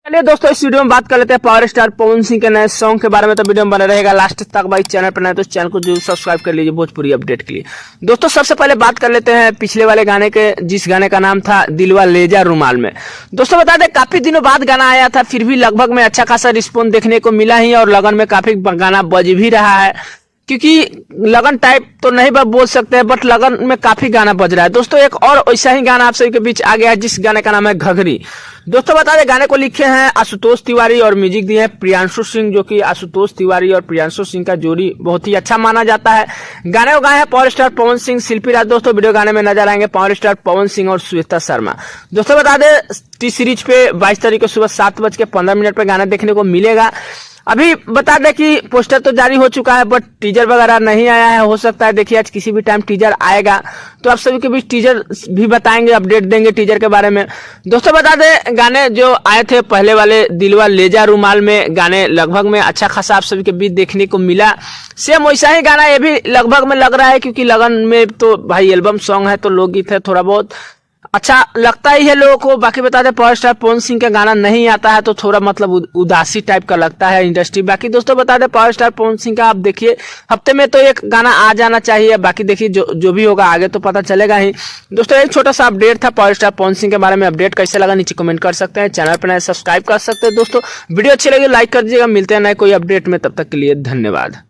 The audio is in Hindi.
चलिए दोस्तों, इस वीडियो में बात कर लेते हैं पावर स्टार पवन सिंह के नए सॉन्ग के बारे में। तो वीडियो में बने रहेगा लास्ट तक। भाई चैनल पर नए तो चैनल को जरूर सब्सक्राइब कर लीजिए भोजपुरी अपडेट के लिए। दोस्तों सबसे पहले बात कर लेते हैं पिछले वाले गाने के, जिस गाने का नाम था दिलवा ले जा रुमाल में। दोस्तों बता दें काफी दिनों बाद गाना आया था, फिर भी लगभग में अच्छा खासा रिस्पॉन्स देखने को मिला ही, और लगन में काफी गाना बज भी रहा है। क्योंकि लगन टाइप तो नहीं बोल सकते हैं, बट लगन में काफी गाना बज रहा है। दोस्तों एक और ऐसा ही गाना आप सभी के बीच आ गया है, जिस गाने का नाम है घघरी। दोस्तों बता दें गाने को लिखे हैं आशुतोष तिवारी और म्यूजिक दिए हैं प्रियांशु सिंह, जो कि आशुतोष तिवारी और प्रियांशु सिंह का जोड़ी बहुत ही अच्छा माना जाता है। गाने को गाए हैं पावर स्टार पवन सिंह, शिल्पी राज। दोस्तों वीडियो गाने में नजर आएंगे पावर स्टार पवन सिंह और श्वेता शर्मा। दोस्तों बता दें टी सीरीज पे 22 तारीख को सुबह 7:15 पे गाना देखने को मिलेगा। अभी बता दें कि पोस्टर तो जारी हो चुका है, बट टीजर वगैरह नहीं आया है। हो सकता है देखिए आज किसी भी टाइम टीजर आएगा, तो आप सभी के बीच टीजर भी बताएंगे, अपडेट देंगे टीजर के बारे में। दोस्तों बता दें गाने जो आए थे पहले वाले दिलवा ले जा रुमाल में, गाने लगभग में अच्छा खासा आप सभी के बीच देखने को मिला। सेम वैसा ही गाना ये भी लगभग में लग रहा है, क्योंकि लगन में तो भाई एल्बम सॉन्ग है, तो लोकगीत है, थोड़ा बहुत अच्छा लगता ही है लोगों को। बाकी बता दें पावर स्टार पवन सिंह का गाना नहीं आता है, तो थोड़ा मतलब उदासी टाइप का लगता है इंडस्ट्री। बाकी दोस्तों बता दें पावर स्टार पवन सिंह का आप देखिए हफ्ते में तो एक गाना आ जाना चाहिए। बाकी देखिए जो भी होगा आगे तो पता चलेगा ही। दोस्तों एक छोटा सा अपडेट था पावर स्टार पवन सिंह के बारे में। अपडेट कैसे लगा नीचे कमेंट कर सकते हैं, चैनल पर नए सब्सक्राइब कर सकते हैं। दोस्तों वीडियो अच्छी लगी लाइक कर दीजिएगा। मिलते हैं नए कोई अपडेट में, तब तक के लिए धन्यवाद।